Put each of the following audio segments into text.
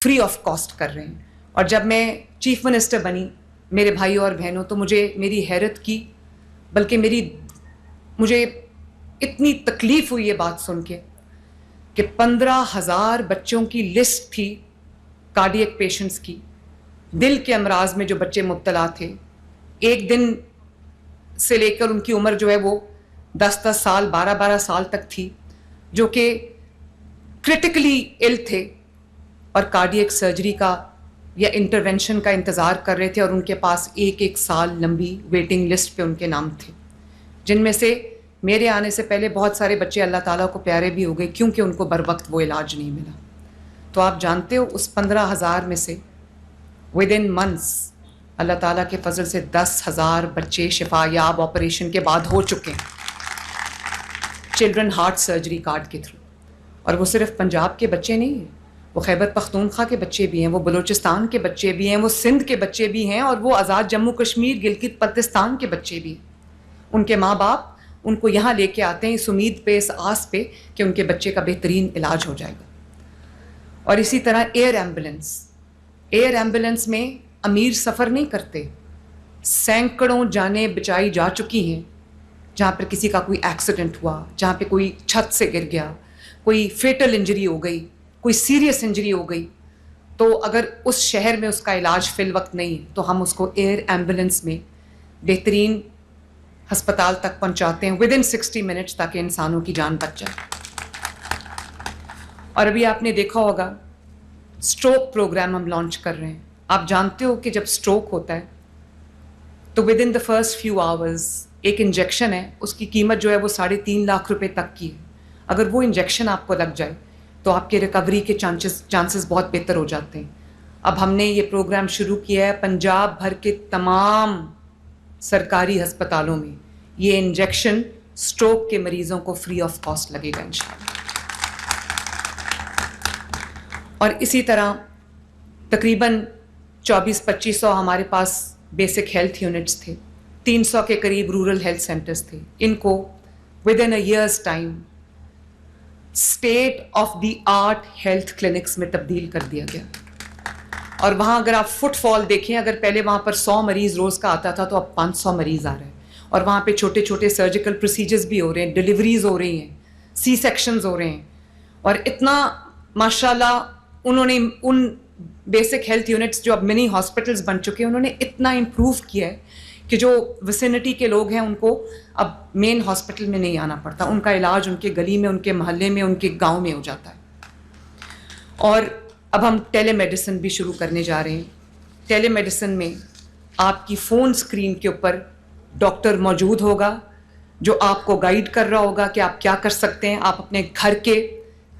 Free of cost کر رہے ہیں. اور جب میں چیف منسٹر بنی میرے بھائیوں اور بہنوں تو مجھے میری حیرت کی بلکہ مجھے اتنی تکلیف ہوئی یہ بات سن کے کہ 15,000 بچوں کی لسٹ تھی کارڈیک پیشنٹس کی, دل کے امراض میں جو بچے مبتلا تھے, ایک دن سے لے کر ان کی عمر جو ہے وہ 10 سال 12 سال تک تھی, جو کہ کرٹیکلی ال تھے اور کارڈیک سرجری کا یا انٹرونشن کا انتظار کر رہے تھے, اور ان کے پاس ایک سال لمبی ویٹنگ لسٹ پہ ان کے نام تھے, جن میں سے میرے آنے سے پہلے بہت سارے بچے اللہ تعالیٰ کو پیارے بھی ہو گئے کیونکہ ان کو بر وقت وہ علاج نہیں ملا. تو آپ جانتے ہو اس 15,000 میں سے ود ان منتھس اللہ تعالیٰ کے فضل سے 10,000 بچے شفا یاب آپریشن کے بعد ہو چکے ہیں چلڈرن ہارٹ سرجری کارڈ کے تھرو. اور وہ صرف پنجاب کے بچے نہیں ہیں, وہ خیبر پختونخوا کے بچے بھی ہیں, وہ بلوچستان کے بچے بھی ہیں, وہ سندھ کے بچے بھی ہیں, اور وہ آزاد جموں کشمیر گلگت بلتستان کے بچے بھی ہیں. ان کے ماں باپ ان کو یہاں لے کے آتے ہیں اس امید پہ, اس آس پہ کہ ان کے بچے کا بہترین علاج ہو جائے گا. اور اسی طرح ایئر ایمبولنس میں امیر سفر نہیں کرتے, سینکڑوں جانیں بچائی جا چکی ہیں جہاں پر کسی کا کوئی ایکسیڈنٹ ہوا, جہاں پہ کوئی چھت سے گر گیا, کوئی فیٹل انجری ہو گئی, کوئی سیریس انجری ہو گئی, تو اگر اس شہر میں اس کا علاج فی الوقت نہیں تو ہم اس کو ایئر ایمبولنس میں بہترین ہسپتال تک پہنچاتے ہیں ود ان 60 منٹس تاکہ انسانوں کی جان بچ جائے. اور ابھی آپ نے دیکھا ہوگا اسٹروک پروگرام ہم لانچ کر رہے ہیں. آپ جانتے ہو کہ جب اسٹروک ہوتا ہے تو with in the first few hours ایک انجیکشن ہے, اس کی قیمت جو ہے وہ 3.5 لاکھ روپے تک کی ہے. اگر وہ انجیکشن آپ کو لگ جائے تو آپ کے ریکوری کے چانسز بہت بہتر ہو جاتے ہیں. اب ہم نے یہ پروگرام شروع کیا ہے پنجاب بھر کے تمام سرکاری ہسپتالوں میں یہ انجیکشن اسٹروک کے مریضوں کو فری آف کاسٹ لگے گا انشاءاللہ. اور اسی طرح تقریباً 2400-2500 ہمارے پاس بیسک ہیلتھ یونٹس تھے, 300 کے قریب رورل ہیلتھ سینٹرز تھے. ان کو with in a years time state of the art health clinics میں تبدیل کر دیا گیا. اور وہاں اگر آپ فٹ فال دیکھیں, اگر پہلے وہاں پر 100 مریض روز کا آتا تھا تو اب 500 مریض آ رہے ہیں, اور وہاں پہ چھوٹے چھوٹے سرجیکل پروسیجرز بھی ہو رہے ہیں, ڈلیوریز ہو رہی ہیں, سی سیکشنز ہو رہے ہیں. اور اتنا ماشاءاللہ انہوں نے ان بیسک ہیلتھ یونٹس جو اب منی ہاسپٹلز بن چکے ہیں انہوں نے اتنا امپروو کیا ہے کہ جو وسینٹی کے لوگ ہیں ان کو اب مین ہاسپٹل میں نہیں آنا پڑتا, ان کا علاج ان کے گلی میں, ان کے محلے میں, ان کے گاؤں میں ہو جاتا ہے. اور اب ہم ٹیلی میڈیسن بھی شروع کرنے جا رہے ہیں. ٹیلی میڈیسن میں آپ کی فون اسکرین کے اوپر ڈاکٹر موجود ہوگا جو آپ کو گائیڈ کر رہا ہوگا کہ آپ کیا کر سکتے ہیں. آپ اپنے گھر کے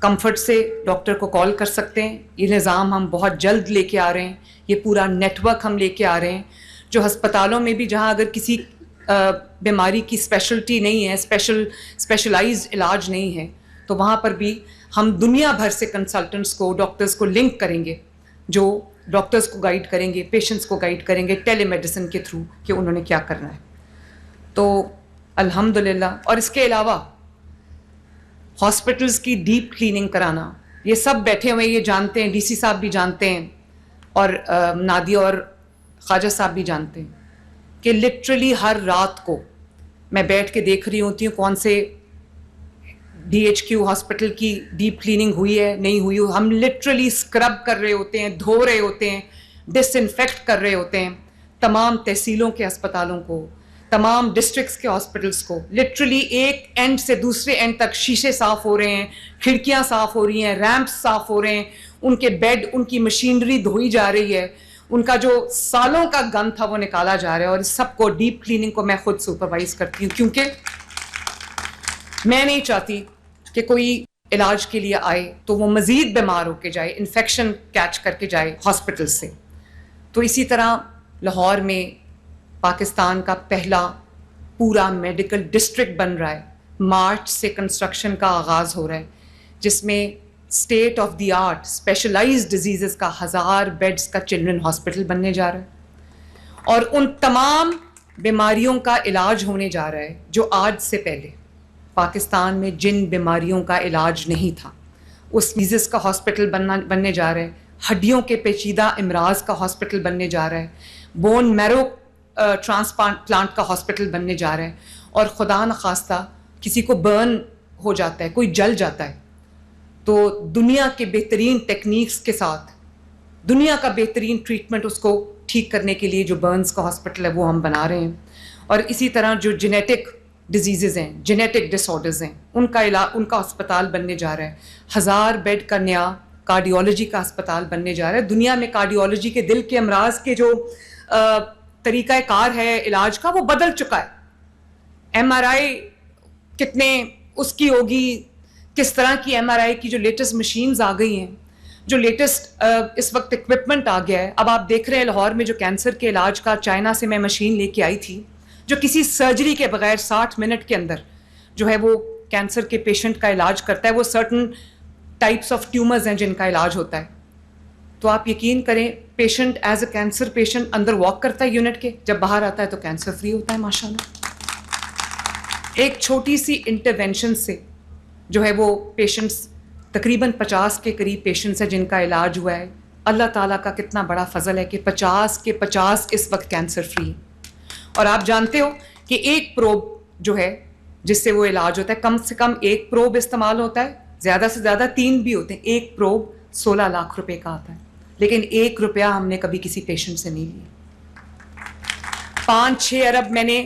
کمفرٹ سے ڈاکٹر کو کال کر سکتے ہیں. یہ نظام ہم بہت جلد لے کے آ رہے ہیں, یہ پورا نیٹ ورک ہم لے کے آ رہے ہیں, جو ہسپتالوں میں بھی جہاں اگر کسی بیماری کی اسپیشلٹی نہیں ہے, اسپیشلائزڈ علاج نہیں ہے, تو وہاں پر بھی ہم دنیا بھر سے کنسلٹنٹس کو, ڈاکٹرز کو لنک کریں گے جو ڈاکٹرز کو گائیڈ کریں گے, پیشنٹس کو گائیڈ کریں گے ٹیلی میڈیسن کے تھرو کہ انہوں نے کیا کرنا ہے. تو الحمدللہ. اور اس کے علاوہ ہاسپٹلز کی ڈیپ کلیننگ کرانا, یہ سب بیٹھے ہوئے یہ جانتے ہیں, ڈی سی صاحب بھی جانتے ہیں اور نادیہ اور خواجہ صاحب بھی جانتے ہیں کہ لٹرلی ہر رات کو میں بیٹھ کے دیکھ رہی ہوتی ہوں کون سے ڈی ایچ کیو ہاسپٹل کی ڈیپ کلیننگ ہوئی ہے نہیں ہوئی. ہم لٹرلی اسکرب کر رہے ہوتے ہیں, دھو رہے ہوتے ہیں, ڈس انفیکٹ کر رہے ہوتے ہیں تمام تحصیلوں کے ہسپتالوں کو, تمام ڈسٹرکٹس کے ہاسپٹلس کو. لٹرلی ایک اینڈ سے دوسرے اینڈ تک شیشے صاف ہو رہے ہیں, کھڑکیاں صاف ہو رہی ہیں, ریمپس صاف ہو رہے ہیں, ان کے بیڈ, ان کی مشینری دھوئی جا رہی ہے, ان کا جو سالوں کا گند تھا وہ نکالا جا رہا ہے. اور اس سب کو ڈیپ کلیننگ کو میں خود سپروائز کرتی ہوں کیونکہ میں نہیں چاہتی کہ کوئی علاج کے لیے آئے تو وہ مزید بیمار ہو کے جائے, انفیکشن کیچ کر کے جائے ہاسپٹل سے. تو اسی طرح لاہور میں پاکستان کا پہلا پورا میڈیکل ڈسٹرکٹ بن رہا ہے. مارچ سے کنسٹرکشن کا آغاز ہو رہا ہے جس میں state of the art specialised diseases کا 1000 بیڈز کا چلڈرن ہاسپٹل بننے جا رہا ہے, اور ان تمام بیماریوں کا علاج ہونے جا رہا ہے جو آج سے پہلے پاکستان میں جن بیماریوں کا علاج نہیں تھا, اس ڈیزیز کا ہاسپٹل بننے جا رہا ہے. ہڈیوں کے پیچیدہ امراض کا ہاسپٹل بننے جا رہا ہے, بون میرو ٹرانسپلانٹ کا ہاسپٹل بننے جا رہا ہے, اور خدا نخواستہ کسی کو برن ہو جاتا ہے, کوئی جل جاتا ہے, تو دنیا کے بہترین ٹیکنیکس کے ساتھ دنیا کا بہترین ٹریٹمنٹ اس کو ٹھیک کرنے کے لیے جو برنز کا ہاسپٹل ہے وہ ہم بنا رہے ہیں. اور اسی طرح جو جینیٹک ڈیزیزز ہیں, جینیٹک ڈس آرڈرز ہیں, ان کا ہسپتال بننے جا رہا ہے. 1000 بیڈ کا نیا کارڈیولوجی کا ہسپتال بننے جا رہا ہے. دنیا میں کارڈیولوجی کے دل کے امراض کے جو طریقہ کار ہے علاج کا وہ بدل چکا ہے. ایم آر آئی کتنے اس کی ہوگی, کس طرح کی ایم آر آئی کی جو لیٹسٹ مشینز آ گئی ہیں, جو لیٹسٹ اس وقت اکوپمنٹ آ گیا ہے. اب آپ دیکھ رہے ہیں لاہور میں جو کینسر کے علاج کا چائنا سے میں مشین لے کے آئی تھی, جو کسی سرجری کے بغیر 60 منٹ کے اندر جو ہے وہ کینسر کے پیشنٹ کا علاج کرتا ہے. وہ سرٹن ٹائپس آف ٹیومرز ہیں جن کا علاج ہوتا ہے. تو آپ یقین کریں, patient as a cancer patient another walk کرتا ہے یونٹ کے, جب باہر آتا ہے تو کینسر فری ہوتا ہے ماشاءاللہ. ایک چھوٹی سی انٹرونشن سے جو ہے وہ پیشنٹس, تقریباً 50 کے قریب پیشنٹس ہیں جن کا علاج ہوا ہے. اللہ تعالیٰ کا کتنا بڑا فضل ہے کہ 50 کے 50 اس وقت کینسر فری. اور آپ جانتے ہو کہ ایک پروب جو ہے جس سے وہ علاج ہوتا ہے, کم سے کم ایک پروب استعمال ہوتا ہے, زیادہ سے زیادہ 3 بھی ہوتے ہیں. ایک پروب 16 لاکھ روپے کا آتا ہے, لیکن 1 روپیہ ہم نے کبھی کسی پیشنٹ سے نہیں لیا. 5-6 ارب میں نے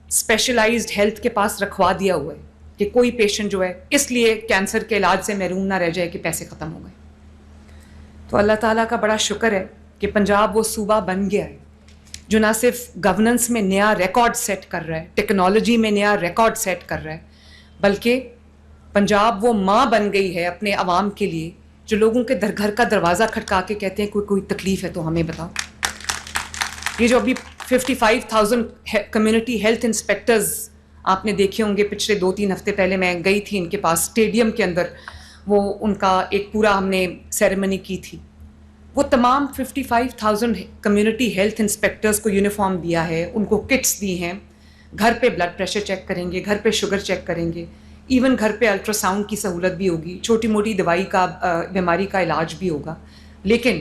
اسپیشلائزڈ ہیلتھ کے پاس رکھوا دیا ہوا ہے کہ کوئی پیشنٹ جو ہے اس لیے کینسر کے علاج سے محروم نہ رہ جائے کہ پیسے ختم ہو گئے. تو اللہ تعالیٰ کا بڑا شکر ہے کہ پنجاب وہ صوبہ بن گیا ہے جو نہ صرف گورننس میں نیا ریکارڈ سیٹ کر رہا ہے, ٹیکنالوجی میں نیا ریکارڈ سیٹ کر رہا ہے, بلکہ پنجاب وہ ماں بن گئی ہے اپنے عوام کے لیے جو لوگوں کے گھر کا دروازہ کھٹکا کے کہتے ہیں کوئی تکلیف ہے تو ہمیں بتاؤ. یہ جو ابھی 55,000 کمیونٹی ہیلتھ انسپیکٹرز آپ نے دیکھے ہوں گے, پچھلے 2-3 ہفتے پہلے میں گئی تھی ان کے پاس اسٹیڈیم کے اندر, وہ ان کا ایک پورا ہم نے سیریمنی کی تھی. وہ تمام 55,000 کمیونٹی ہیلتھ انسپیکٹرز کو یونیفارم دیا ہے, ان کو کٹس دی ہیں, گھر پہ بلڈ پریشر چیک کریں گے, گھر پہ شوگر چیک کریں گے, ایون گھر پہ الٹرا ساؤنڈ کی سہولت بھی ہوگی, چھوٹی موٹی دوائی کا بیماری کا علاج بھی ہوگا. لیکن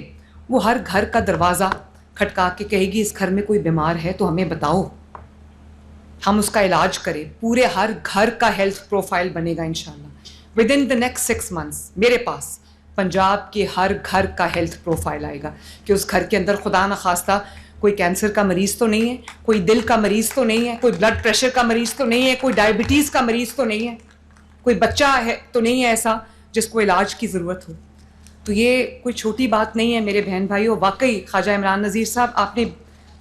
وہ ہر گھر کا دروازہ کھٹکا کے کہے گی اس گھر میں کوئی بیمار ہے تو ہمیں بتاؤ, ہم اس کا علاج کریں. پورے ہر گھر کا ہیلتھ پروفائل بنے گا انشاءاللہ. With in the next 6 months میرے پاس پنجاب کے ہر گھر کا ہیلتھ پروفائل آئے گا کہ اس گھر کے اندر خدا نخواستہ کوئی کینسر کا مریض تو نہیں ہے, کوئی دل کا مریض تو نہیں ہے, کوئی بلڈ پریشر کا مریض تو نہیں ہے, کوئی ڈائبٹیز کا مریض تو نہیں ہے, کوئی بچہ ہے تو نہیں ہے ایسا جس کو علاج کی ضرورت ہو. تو یہ کوئی چھوٹی بات نہیں ہے میرے بہن بھائیوں. واقعی خواجہ عمران نذیر صاحب آپ نے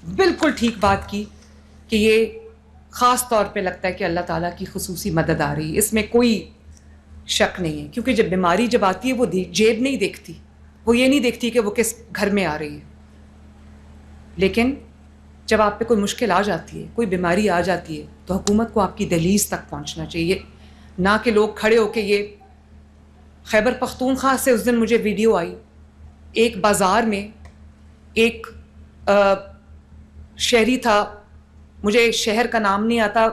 بالکل ٹھیک بات کی کہ یہ خاص طور پہ لگتا ہے کہ اللہ تعالیٰ کی خصوصی مدد آ رہی ہے, اس میں کوئی شک نہیں ہے. کیونکہ جب بیماری جب آتی ہے وہ جیب نہیں دیکھتی, وہ یہ نہیں دیکھتی کہ وہ کس گھر میں آ رہی ہے. لیکن جب آپ پہ کوئی مشکل آ جاتی ہے, کوئی بیماری آ جاتی ہے, تو حکومت کو آپ کی دہلیز تک پہنچنا چاہیے, نہ کہ لوگ کھڑے ہو کے. یہ خیبر پختونخوا سے اس دن مجھے ویڈیو آئی, ایک بازار میں ایک شہری تھا, مجھے شہر کا نام نہیں آتا,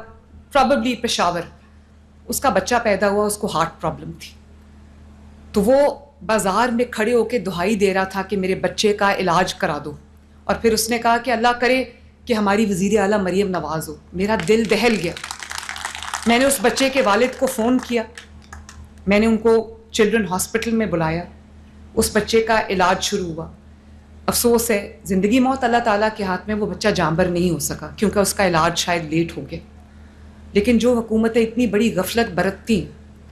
پرابیبلی پشاور, اس کا بچہ پیدا ہوا, اس کو ہارٹ پرابلم تھی. تو وہ بازار میں کھڑے ہو کے دہائی دے رہا تھا کہ میرے بچے کا علاج کرا دو, اور پھر اس نے کہا کہ اللہ کرے کہ ہماری وزیر اعلیٰ مریم نواز ہو. میرا دل دہل گیا. میں نے اس بچے کے والد کو فون کیا, میں نے ان کو چلڈرن ہاسپٹل میں بلایا, اس بچے کا علاج شروع ہوا. افسوس ہے زندگی موت اللہ تعالیٰ کے ہاتھ میں, وہ بچہ جانبر نہیں ہو سکا کیونکہ اس کا علاج شاید لیٹ ہو گیا. لیکن جو حکومتیں اتنی بڑی غفلت برتتی,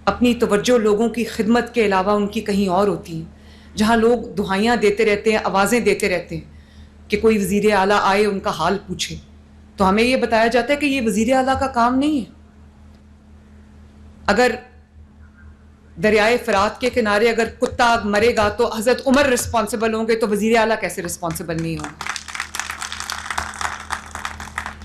اپنی توجہ لوگوں کی خدمت کے علاوہ ان کی کہیں اور ہوتی ہیں, جہاں لوگ دعائیاں دیتے رہتے ہیں, آوازیں دیتے رہتے ہیں کہ کوئی وزیر اعلیٰ آئے ان کا حال پوچھے, تو ہمیں یہ بتایا جاتا ہے کہ یہ وزیر اعلیٰ کا کام نہیں ہے. اگر دریائے فرات کے کنارے اگر کتا مرے گا تو حضرت عمر رسپانسبل ہوں گے, تو وزیر اعلیٰ کیسے رسپانسبل نہیں ہوں گے؟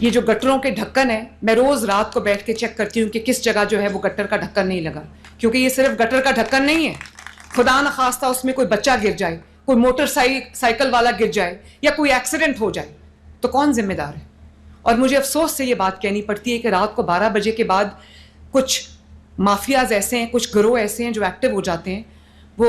یہ جو گٹروں کے ڈھکن ہے, میں روز رات کو بیٹھ کے چیک کرتی ہوں کہ کس جگہ جو ہے وہ گٹر کا ڈھکن نہیں لگا, کیونکہ یہ صرف گٹر کا ڈھکن نہیں ہے. خدا نخواستہ اس میں کوئی بچہ گر جائے, کوئی موٹر سائیکل والا گر جائے, یا کوئی ایکسیڈنٹ ہو جائے, تو کون ذمہ دار ہے؟ اور مجھے افسوس سے یہ بات کہنی پڑتی ہے کہ رات کو 12 بجے کے بعد کچھ مافیاز ایسے ہیں, کچھ گروہ ایسے ہیں جو ایکٹیو ہو جاتے ہیں, وہ